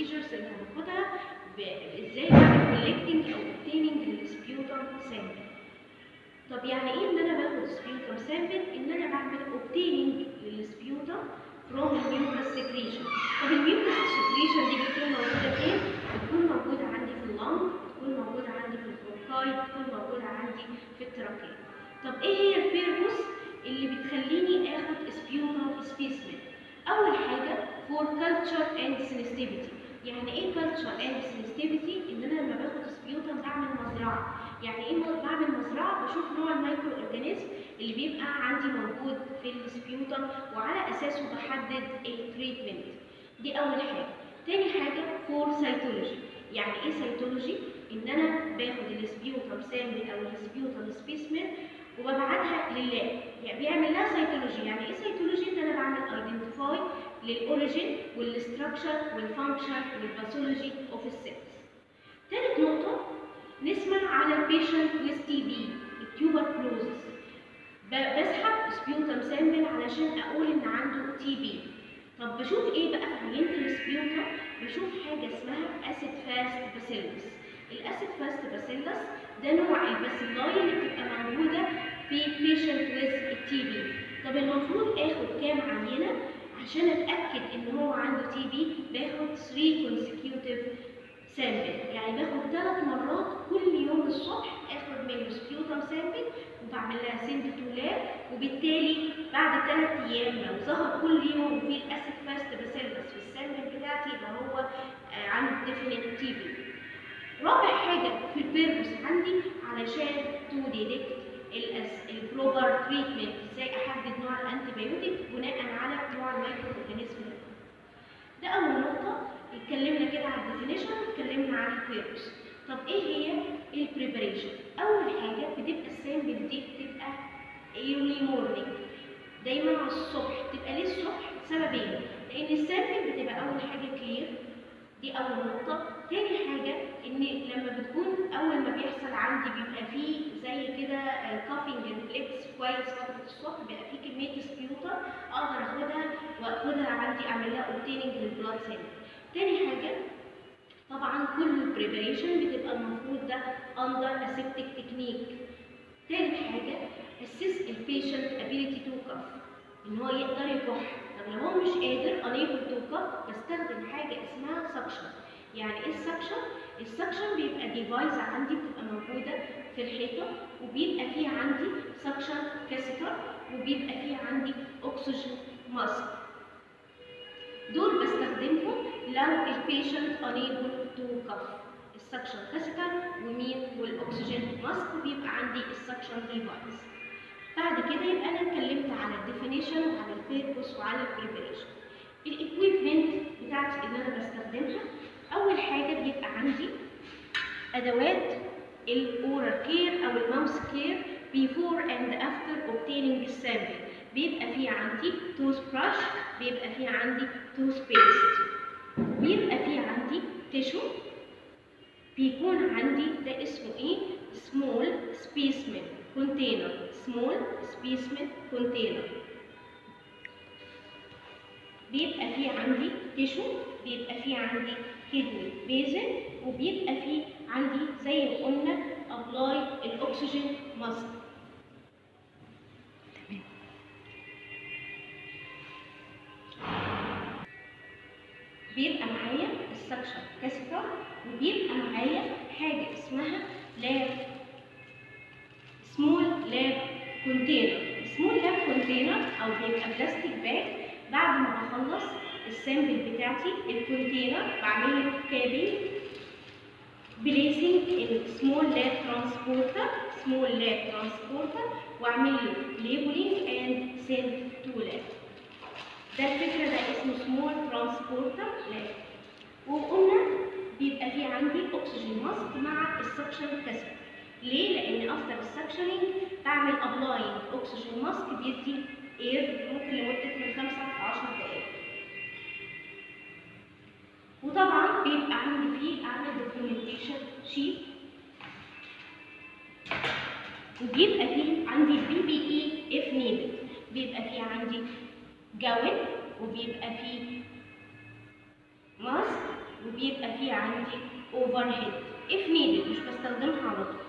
البروسيجرز اللي هناخدها ازاي بعمل كولكتنج او اوبتيننج للسبيوتم سامبل. طب يعني ايه ان انا باخد سبيوتم سامبل؟ ان انا بعمل اوبتيننج للسبيوتم فروم الميوكس سكريشن. طب الميوكس سكريشن دي بتكون موجوده فين؟ بتكون موجوده عندي في اللنج، بتكون موجوده عندي في البرونكاي، بتكون موجوده عندي في التراكيه. طب ايه هي البيربوس اللي بتخليني اخد سبيوتم سبيسمن؟ اول حاجه فور كلتشر اند سنسيتيفيتي. يعني ايه كلتشر اند سنسيتيفيتي؟ ان انا لما باخد سبيوتم بعمل مزرعه. يعني ايه بعمل مزرعه؟ بشوف نوع المايكرو اورجانيزم اللي بيبقى عندي موجود في السبيوتم وعلى اساسه بحدد التريتمنت. دي اول حاجه. تاني حاجه فور سيتولوجي. يعني ايه سيتولوجي؟ ان انا باخد السبيوتم سامبل او السبيوتم سبيسمن وببعتها لللاب، يعني بيعمل لها سيتولوجي. يعني ايه سيتولوجي؟ ان انا بعمل ايدنتيفاي للاوريجين والستراكشر والفانكشن والباثولوجي اوف السيلز. تالت نقطه نسمع على البيشنت ويز تي بي التيوبركلوزس. بسحب سبيوتم سامبل علشان اقول ان عنده تي بي. طب بشوف ايه بقى في عينه السبيوتم؟ بشوف حاجه اسمها اسيد فاست باسيلس. الاسيد فاست باسيلس ده نوع الباسيلاي اللي بتبقى موجوده في بيشنت ويز التي بي. طب المفروض اخد كام عينه عشان اتاكد ان هو عنده تي بي؟ باخد 3 consecutive سامبل، يعني باخد 3 مرات كل يوم الصبح اخد منه سبيوتم سامبل وبعمل لها سند تو لاب، وبالتالي بعد 3 ايام لو ظهر كل يوم في الاسيد فاست باسيلس في السامبل بتاعتي يبقى هو عنده ديفينيت تي بي. رابع حاجه في البيربوس عندي علشان تو ديتكت البروبر تريتمنت، ازاي احدد نوع الانتي بايوتيك بناء على نوع المايكرو اورجانيزم. ده اول نقطه. اتكلمنا كده على الديفينيشن واتكلمنا عن البيربوس. طب ايه هي البريباريشن؟ اول حاجه بتبقى السامبل دي بتبقى ايرلي مورنينج، دايما على الصبح. تبقى ليه الصبح؟ سببين. لان السامبل بتبقى اول حاجه كلير، دي اول نقطه. تاني حاجه ان لما بتكون اول ما بيحصل عندي بيبقى فيه زي كده كافينج ريفلكس كويس فتره الصبح، بيبقى فيه كميه سبيوتر اقدر اخدها واخدها عندي اعمل لها اوبتيننج للبلاد سيل. تاني حاجه طبعا كل البريباريشن بتبقى المفروض ده اندر اسيبتيك تكنيك. تالت حاجه اسس البيشنت ابيليتي تو كاف، ان هو يقدر يكح. طب لو هو مش قادر unable to cough بستخدم حاجه اسمها سكشن. يعني ايه السكشن؟ السكشن بيبقى ديفايس عندي بتبقى موجوده في الحيطه، وبيبقى فيه عندي سكشن كاسيتر، وبيبقى فيه عندي اكسجين ماسك. دول بستخدمهم لو البيشنت unable to cough. السكشن كاسيتر ومين؟ والاكسجين ماسك، بيبقى عندي السكشن ديفايس. بعد كده يبقى انا اتكلمت على الديفينيشن وعلى البيربوس وعلى البريباريشن. الاكويبمنت بتاعتي اللي انا بستخدمها، اول حاجه بيبقى عندي ادوات الاورال كير او الماوس كير before and after obtaining السامبل. بيبقى فيه عندي توث براش، بيبقى فيه عندي توث بيست، بيبقى فيه عندي تيشو، بيكون عندي ده اسمه ايه؟ small specimen container. small specimen container. بيبقى فيه عندي تيشو، بيبقى فيه عندي كدني بيزن، وبيبقى فيه عندي زي ما قلنا ابلاي الاكسجين ماسك. بيبقى معايا السكشن كاسيتر، وبيبقى معايا حاجه اسمها لاب سمول لاب كونتينر. سمول لاب كونتينر او بيبقى بلاستيك باج. بعد ما بخلص السامبل بتاعتي الكونتينر بعمل له كابينج بليسنج السمول لاب ترانسبورتر، سمول لاب ترانسبورتر، واعمل له ليبلينج اند سيند تو لاب. ده الفكره، ده اسمه سمول ترانسبورتر لاب. وقلنا بيبقى فيه عندي اكسجين ماسك مع السكشن كاسيتر. ليه؟ لان افتر السكشننج بعمل ابلاينج اكسجين ماسك بيدي اير ممكن لمده من 5 ل 10 دقائق. وطبعا بيبقى عندي فيه اعمل دوكيومنتيشن شيت، وبيبقى فيه عندي بي بي اي اف نيدد. بيبقى فيه عندي جاون، وبيبقى فيه ماسك، وبيبقى في عندي اوفر هيد if needed، مش بستخدمها على طول.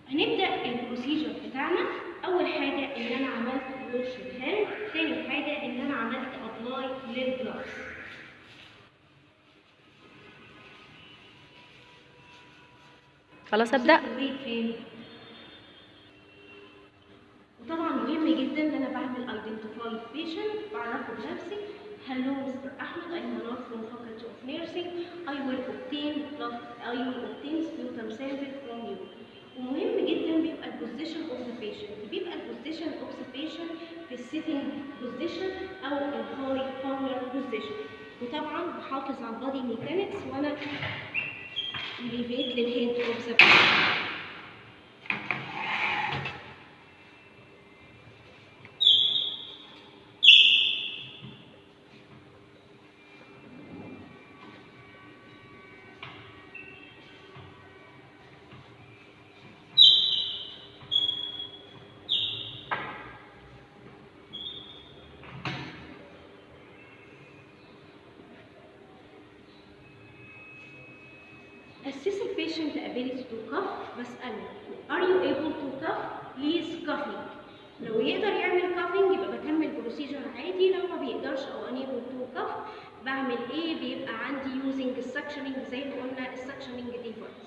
هنبدأ البروسيجر بتاعنا. أول حاجة إن أنا عملت ووش الهاند، تاني حاجة إن أنا عملت أبلاي للجلافز. خلاص ابدا. وطبعا مهم جدا ان انا بعمل ايدنتيفاي بيشنت، بعرفه بنفسي. هلو مستر احمد، I am not from faculty of nursing. I will obtain sputum sample from you. ومهم جدا بيبقى البوزيشن اوف ذا بيشنت، بيبقى البوزيشن اوف ذا بيشنت في السيتنج بوزيشن او الهاي باور بوزيشن. وطبعا بحافظ على البادي ميكانكس وانا elevate للهيد اوف ذا بيشنت. Assess the patient ability to cough. بسأله are you able to cough؟ please coughing. لو يقدر يعمل coughing يبقى بكمل بروسيجر عادي، لو ما بيقدرش او unable to cough بعمل ايه؟ بيبقى عندي using السكشننج زي ما قلنا السكشننج ديفايس.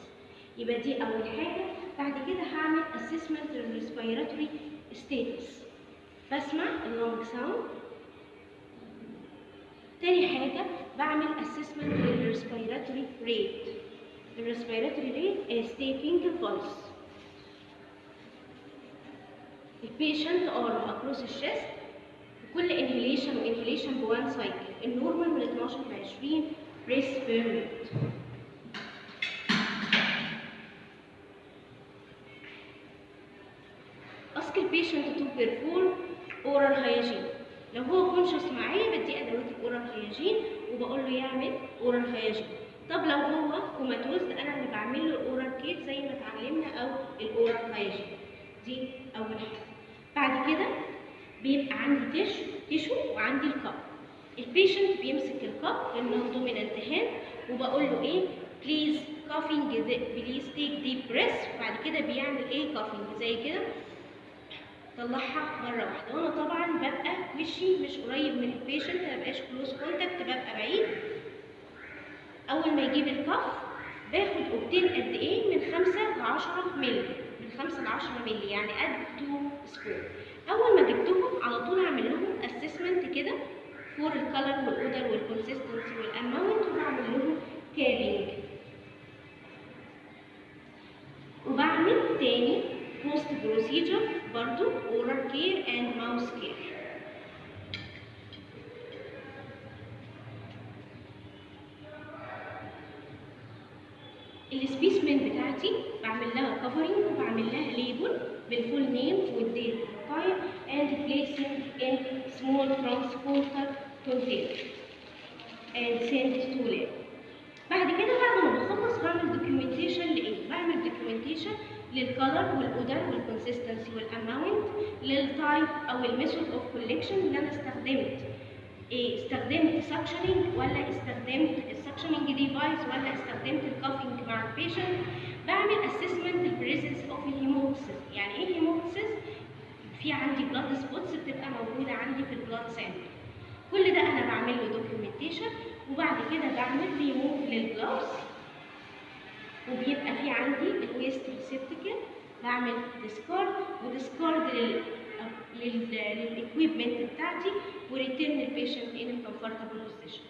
يبقى دي اول حاجه. بعد كده هعمل assessment للريسبيراتوري status، بسمع اللونج ساوند. تاني حاجه بعمل assessment للريسبيراتوري rate. The respiratory rate is taking a pulse. The patient arm across the chest. كل inhalation و inhalation بوان cycle. النورمال من 12 ل 20 breaths per minute. Ask the patient to perform oral hygiene. لو هو conscious معايا بدي أدوات oral hygiene وبقول له يعمل oral hygiene. طب لو هو كوماتوز انا اللي بعمل له الاورال كير زي ما اتعلمنا او الاورال هايجين. دي اول حاجه. بعد كده بيبقى عندي تيشو وعندي الكاب. البيشنت بيمسك الكاب لانه دومينانت هاند وبقول له ايه؟ بليز كافينج، بليز تيك ديب بريث. بعد كده بيعمل ايه؟ كافينج زي كده، طلعها مره واحده. وانا طبعا ببقى وشي مش قريب من البيشنت، ما بقاش كلوز كونتاكت، ببقى بعيد. أول ما يجيب الكف باخد أوبتين قد إيه؟ من 5 ل 10 مللي، من 5 ل 10 مللي يعني قد 2 سبون. أول ما جبتهم على طول أعمل لهم أسسمنت كده فور الكالر والأودر والكونسستنسي والأماونت، وبعمل لهم كابينج. وبعمل تاني بوست بروسيجر برضو أورال كير أند ماوس كير. السبيسمن بتاعتي بعمل لها كفرنج وبعمل لها ليبل بالفول نيم والديت والتايم and placing in small transporter container and send to lab. بعد كده بعد ما بخلص بعمل دوكيومنتيشن لايه؟ بعمل دوكيومنتيشن للكالر والاودر والكونسستنسي والاماونت، للتايب او الميثود اوف كولكشن اللي انا استخدمت. استخدمت سكشننج ولا استخدمت السكشننج ديفايس ولا استخدمت الكافينج مع البيشنت. بعمل اسسمنت البريزنس اوف الهيموكسيس. يعني ايه هيموكسيس؟ في عندي بلاد سبوتس بتبقى موجوده عندي في البلاد سامبل. كل ده انا بعمل له دوكيومنتيشن، وبعد كده بعمل ريموف للجلوفز، وبيبقى في عندي الويست ريسبتكل، بعمل ديسكارد وديسكارد للاكويبمنت بتاعتي وريتيرن البيشنت ان كومفورتبل بوزيشن.